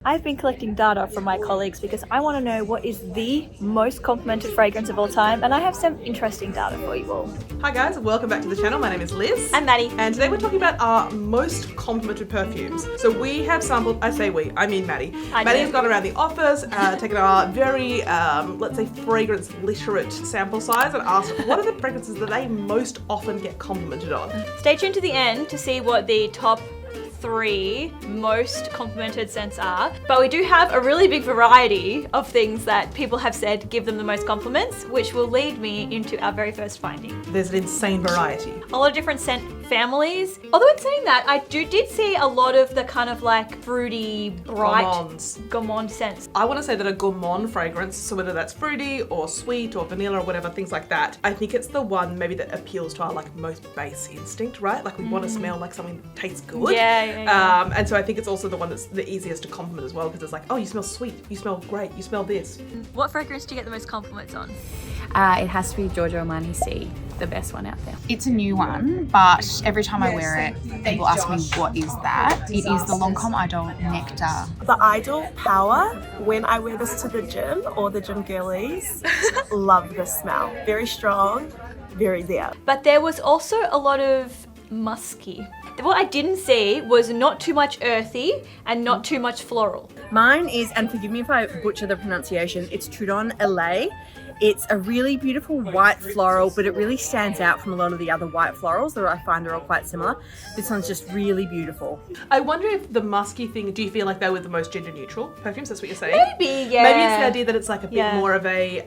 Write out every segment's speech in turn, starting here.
I've been collecting data from my colleagues because I want to know what is the most complimented fragrance of all time, and I have some interesting data for you all. Hi guys, welcome back to the channel. My name is Liz. I'm Maddie. And today we're talking about our most complimented perfumes. So we have sampled, I say we, I mean Maddie. Maddie's gone around the office, taken our very, let's say fragrance literate sample size and asked what are the fragrances that they most often get complimented on. Stay tuned to the end to see what the top 3 most complimented scents are, but we do have a really big variety of things that people have said give them the most compliments, which will lead me into our very first finding. There's an insane variety. A lot of different scent families. Although in saying that, I did see a lot of the kind of like fruity, bright gourmand scents. I want to say that a gourmand fragrance, so whether that's fruity or sweet or vanilla or whatever, things like that, I think it's the one maybe that appeals to our like most base instinct, right? Like we want to smell like something that tastes good. Yeah. And so I think it's also the one that's the easiest to compliment as well, because it's like, oh, you smell sweet, you smell great, you smell this. What fragrance do you get the most compliments on? It has to be Giorgio Armani C, the best one out there. It's a new one, but every time I wear it, people ask me what is that. It is the Lancôme Idol Nectar. The Idol Power, when I wear this to the gym or the gym girlies, love the smell. Very strong, very there. But there was also a lot of musky. What I didn't see was not too much earthy and not too much floral. Mine is, and forgive me if I butcher the pronunciation, it's Trudon Elay. It's a really beautiful white floral, but it really stands out from a lot of the other white florals that I find are all quite similar. This one's just really beautiful. I wonder if the musky thing, do you feel like they were the most gender neutral perfumes? That's what you're saying? Maybe, yeah. Maybe it's the idea that it's like a bit more of a,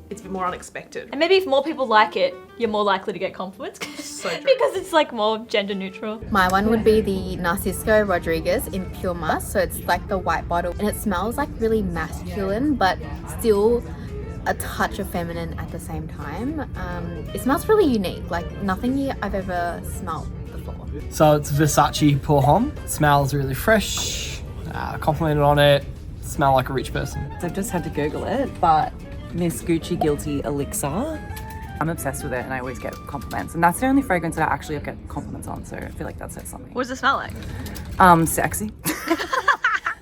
it's a bit more unexpected. And maybe if more people like it, you're more likely to get compliments. So true. Because it's like more gender neutral. My one would be the Narcisco Rodriguez in Pure Musk. So it's like the white bottle and it smells like really masculine, but still a touch of feminine at the same time. It smells really unique, like nothing I've ever smelled before. So it's Versace Pour Homme. Smells really fresh, complimented on it, smell like a rich person. I've just had to Google it, but Miss Gucci Guilty Elixir. I'm obsessed with it and I always get compliments. And that's the only fragrance that I actually get compliments on, so I feel like that says something. What does it smell like? Sexy.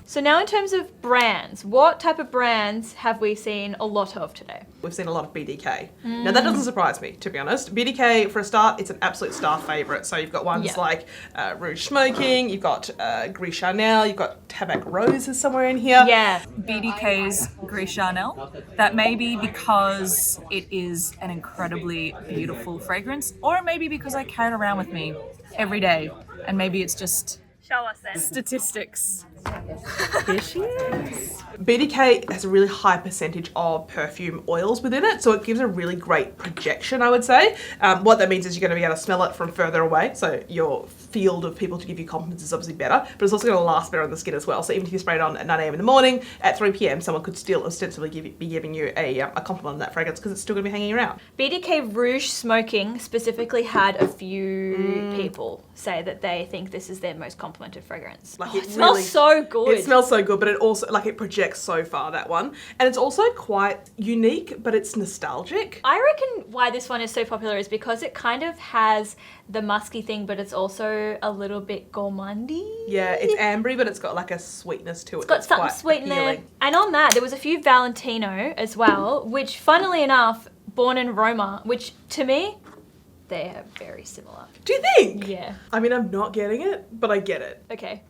So now in terms of brands, what type of brands have we seen a lot of today? We've seen a lot of BDK. Now that doesn't surprise me, to be honest. BDK, for a start, it's an absolute star favourite. So you've got ones like Rouge Smoking, you've got Gris Charnel, you've got Tabac Rose is somewhere in here. Yeah. BDK's Gris Charnel. That may be because it is an incredibly beautiful fragrance, or maybe because I carry it around with me every day, and maybe it's just Show us then. statistics. Here she is. BDK has a really high percentage of perfume oils within it, so it gives a really great projection, I would say. What that means is you're going to be able to smell it from further away, so your field of people to give you compliments is obviously better, but it's also going to last better on the skin as well. So even if you spray it on at 9 a.m. in the morning, at 3 p.m, someone could still ostensibly be giving you a compliment on that fragrance because it's still going to be hanging around. BDK Rouge Smoking specifically had a few people say that they think this is their most complimented fragrance. Like it smells so good. It smells so good, but it also, like, it projects so far, that one. And it's also quite unique, but it's nostalgic. I reckon why this one is so popular is because it kind of has the musky thing, but it's also a little bit gourmandy. Yeah, it's ambery, but it's got like a sweetness to it. It's got something sweet in there. And on that, there was a few Valentino as well, which funnily enough, Born in Roma, which to me, they are very similar. Do you think? Yeah. I mean, I'm not getting it, but I get it. Okay.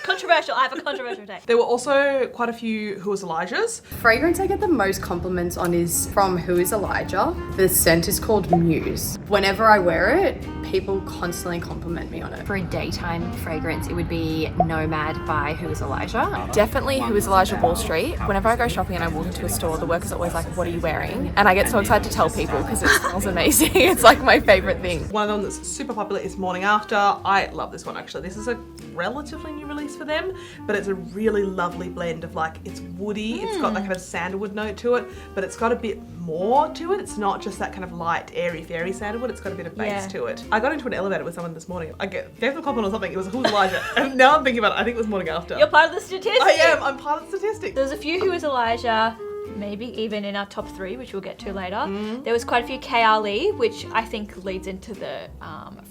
Controversial. I have a controversial take. There were also quite a few Who Was Elijahs. Fragrance I get the most compliments on is from Who Is Elijah. The scent is called Muse. Whenever I wear it, people constantly compliment me on it. For a daytime fragrance, it would be Nomad by Who Is Elijah. Definitely Who Is Elijah Wall Street. Whenever I go shopping and I walk into a store, the worker's always like, what are you wearing? And I get so excited to tell people because it smells amazing. It's like my favourite thing. One of them that's super popular is Morning After. I love this one actually. This is a relatively new release for them, but it's a really lovely blend of like, it's woody, it's got that kind of sandalwood note to it, but it's got a bit more to it. It's not just that kind of light, airy, fairy sandalwood, it's got a bit of base to it. I got into an elevator with someone this morning. I gave them a compliment on something, it was Who's Elijah, and now I'm thinking about it, I think it was Morning After. You're part of the statistics. I am, I'm part of the statistics. There's a few Who Is Elijah, maybe even in our top 3, which we'll get to later. There was quite a few KR which I think leads into the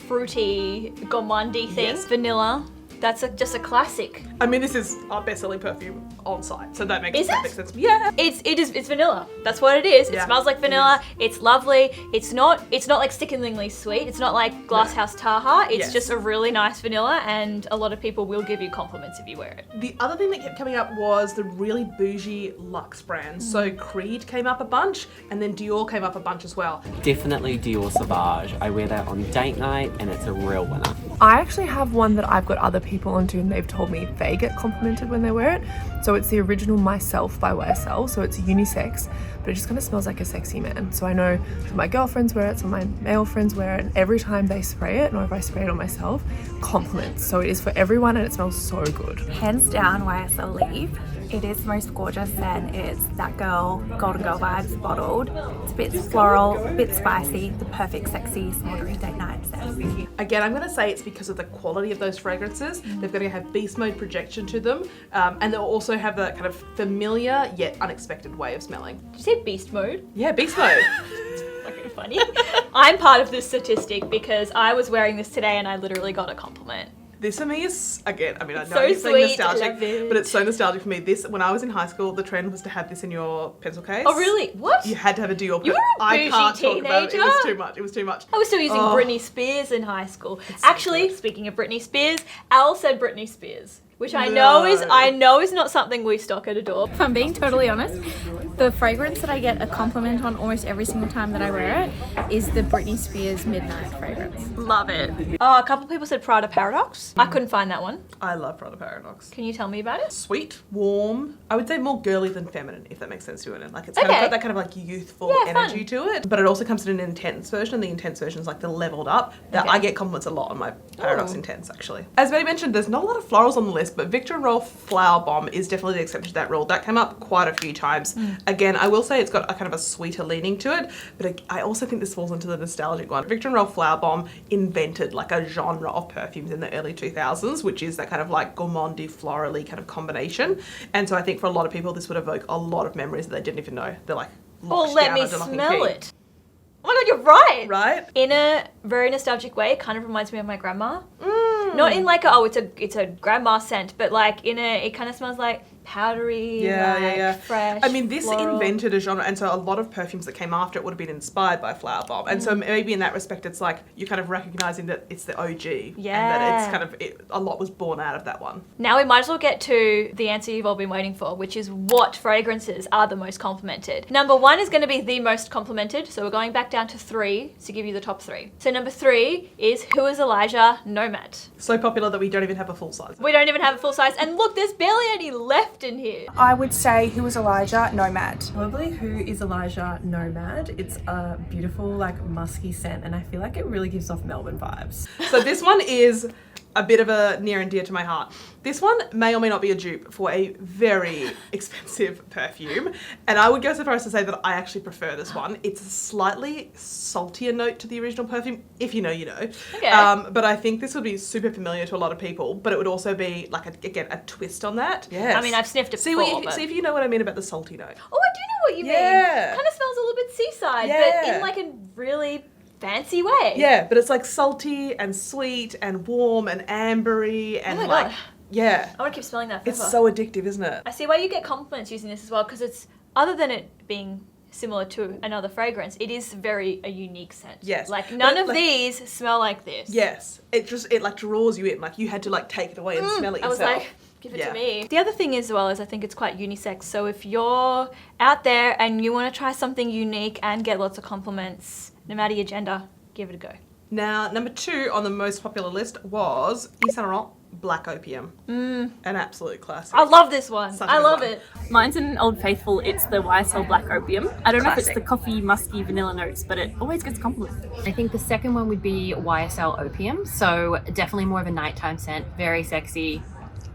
fruity, gourmandy thing. Vanilla, That's just a classic. I mean, this is our best-selling perfume on site, so that makes Is perfect it? sense. Yeah. It's vanilla. That's what it is. It Yeah, smells like vanilla. It's lovely. It's not like sickeningly sweet. It's not like Glasshouse Taha. It's Yes. just a really nice vanilla, and a lot of people will give you compliments if you wear it. The other thing that kept coming up was the really bougie luxe brands. So Creed came up a bunch, and then Dior came up a bunch as well. Definitely Dior Sauvage. I wear that on date night and it's a real winner. I actually have one that I've got other people onto and they've told me they get complimented when they wear it. So it's the original Myself by YSL. So it's unisex, but it just kind of smells like a sexy man. So I know some of my girlfriends wear it, some of my male friends wear it, and every time they spray it, or if I spray it on myself, compliments. So it is for everyone and it smells so good. Hands down YSL Leave. It is the most gorgeous scent. It's that girl, Golden Girl vibes bottled. It's a bit floral, a bit spicy, the perfect sexy smoldery date night scent. Again, I'm going to say it's because of the quality of those fragrances. They've got to have beast mode projection to them, and they'll also have that kind of familiar yet unexpected way of smelling. Did you say beast mode? Yeah, beast mode. Fucking funny. I'm part of this statistic because I was wearing this today and I literally got a compliment. This for me is, again, I mean, I know So it's so sweet, nostalgic, love it. but it's so nostalgic for me. This, when I was in high school, the trend was to have this in your pencil case. Oh really? What? You had to have a Dior. You were a I bougie can't talk about it. It was teenager. too much. It was too much. I was still using Oh. Britney Spears in high school. Actually, speaking of Britney Spears, Al said Britney Spears, which I know is not something we stock at Adore. If I'm being totally honest, the fragrance that I get a compliment on almost every single time that I wear it is the Britney Spears Midnight fragrance. Love it. Oh, a couple people said Prada Paradox. I couldn't find that one. I love Prada Paradox. Can you tell me about it? Sweet, warm. I would say more girly than feminine, if that makes sense to it. Like it's kind of Okay. got that kind of like youthful Yeah, energy fun. to it. But it also comes in an intense version, and the intense version is like the leveled up. That I get compliments a lot on my Paradox Oh. Intense actually. As Betty mentioned, there's not a lot of florals on the list, but Victor and Rolf Flower Bomb is definitely the exception to that rule. That came up quite a few times. Again, I will say it's got a kind of a sweeter leaning to it, but I also think this falls into the nostalgic one. Victor and Rolf Flower Bomb invented like a genre of perfumes in the early 2000s, which is that kind of like gourmandy, florally kind of combination. And so I think for a lot of people, this would evoke a lot of memories that they didn't even know. They're like, Well, locked let down me under lock and smell key. it. Oh my god, you're right. Right? In a very nostalgic way, it kind of reminds me of my grandma. Not in like it's a grandma scent, but like it kind of smells like powdery, fresh. I mean, this floral. invented a genre, and so a lot of perfumes that came after it would have been inspired by Flower Bomb. And so maybe in that respect, it's like you're kind of recognizing that it's the OG, and that it's kind of a lot was born out of that one. Now we might as well get to the answer you've all been waiting for, which is what fragrances are the most complimented. Number 1 is going to be the most complimented, so we're going back down to 3 to give you the top 3. So number 3 is Who is Elijah Nomad. So popular that we don't even have a full size. We don't even have a full size, and look, there's barely any left in here. I would say Who is Elijah Nomad. Probably Who is Elijah Nomad. It's a beautiful, like musky scent, and I feel like it really gives off Melbourne vibes. So this one is a bit of a near and dear to my heart. This one may or may not be a dupe for a very expensive perfume, and I would go so far as to say that I actually prefer this one. It's a slightly saltier note to the original perfume, if you know, you know. Okay. But I think this would be super familiar to a lot of people, but it would also be like, a twist on that. Yes. I mean, I've sniffed it see before, what but- see if you know what I mean about the salty note. Oh, I do know what you mean. Yeah. Kind of smells a little bit seaside, but Yeah. in like a really fancy way. Yeah, but it's like salty and sweet and warm and ambery and my like, God. yeah. I want to keep smelling that forever. It's so addictive, isn't it? I see why you get compliments using this as well, because it's, other than it being similar to another fragrance, it is a unique scent. Yes. Like none But, of like- these smell like this. Yes. It like draws you in. Like you had to like take it away and smell it I was yourself. like, give it to me. The other thing as well is I think it's quite unisex. So if you're out there and you want to try something unique and get lots of compliments, no matter your gender, give it a go. Now, number 2 on the most popular list was Yves Saint Laurent Black Opium. An absolute classic. I love this one. Such a I good love one. it. Mine's an Old Faithful. It's the YSL Black Opium. I don't know if it's Classic. the coffee, musky, vanilla notes, but it always gets compliments. I think the second one would be YSL Opium. So definitely more of a nighttime scent, very sexy.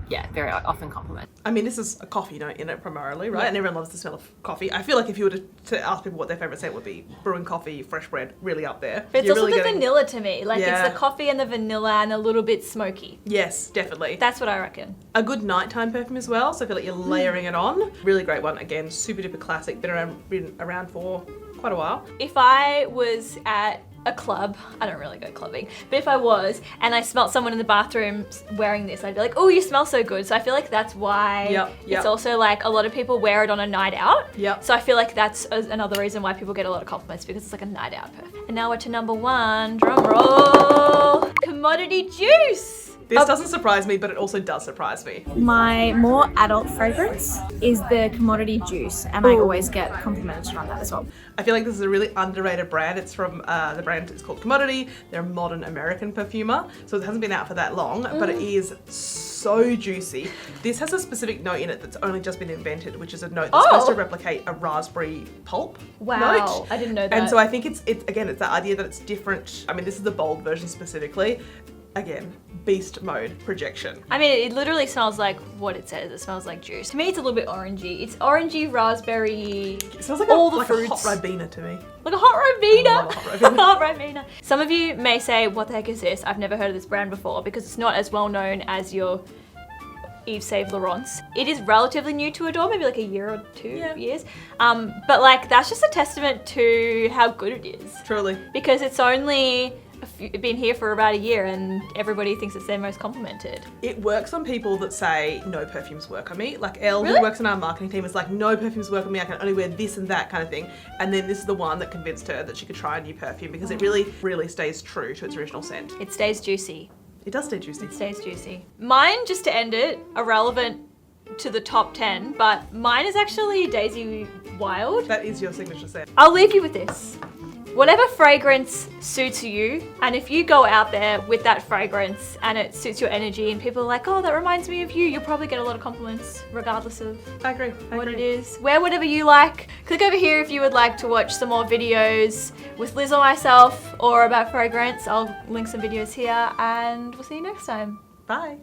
Yeah, very often compliment. I mean, this is a coffee note in it primarily, right? Yeah. And everyone loves the smell of coffee. I feel like if you were to ask people what their favourite scent would be, brewing coffee, fresh bread, really up there. But it's You're also really the getting- vanilla to me. Like Yeah. it's the coffee and the vanilla and a little bit smoky. Yes, definitely. That's what I reckon. A good nighttime perfume as well, so I feel like you're layering it on. Really great one. Again, super duper classic. Been around for quite a while. If I was at a club, I don't really go clubbing, but if I was and I smelt someone in the bathroom wearing this, I'd be like, oh, you smell so good. So I feel like that's why it's also like a lot of people wear it on a night out. So I feel like that's another reason why people get a lot of compliments, because it's like a night out perfume. And now we're to number 1, drum roll, Commodity Juice. This doesn't surprise me, but it also does surprise me. My more adult fragrance is the Commodity Juice, and I always get compliments on that as well. I feel like this is a really underrated brand. It's from, the brand is called Commodity. They're a modern American perfumer, so it hasn't been out for that long, but it is so juicy. This has a specific note in it that's only just been invented, which is a note that's supposed to replicate a raspberry pulp note. I didn't know that. And so I think it's again, it's the idea that it's different. I mean, this is the bold version specifically. Again, beast mode projection. I mean, it literally smells like what it says. It smells like juice. To me, it's a little bit orangey. It's orangey, raspberry, it smells like all the like fruits. a hot Ribena to me. Like a hot Ribena. I love a hot Ribena. Hot Ribena. Some of you may say, what the heck is this? I've never heard of this brand before, because it's not as well known as your Yves Saint Laurent's. It is relatively new to Adore, maybe like a year or 2 years. But like, that's just a testament to how good it is. Truly. Because it's only been here for about a year and everybody thinks it's their most complimented. It works on people that say no perfumes work on me. Like Elle, Really? who works on our marketing team, is like, no perfumes work on me, I can only wear this and that kind of thing. And then this is the one that convinced her that she could try a new perfume, because it really, really stays true to its original scent. It stays juicy. It does stay juicy. It stays juicy. Mine, just to end it, irrelevant to the top 10, but mine is actually Daisy Wild. That is your signature scent. I'll leave you with this. Whatever fragrance suits you, and if you go out there with that fragrance and it suits your energy and people are like, oh, that reminds me of you, you'll probably get a lot of compliments regardless of what it is. Wear whatever you like. Click over here if you would like to watch some more videos with Liz or myself or about fragrance. I'll link some videos here, and we'll see you next time. Bye.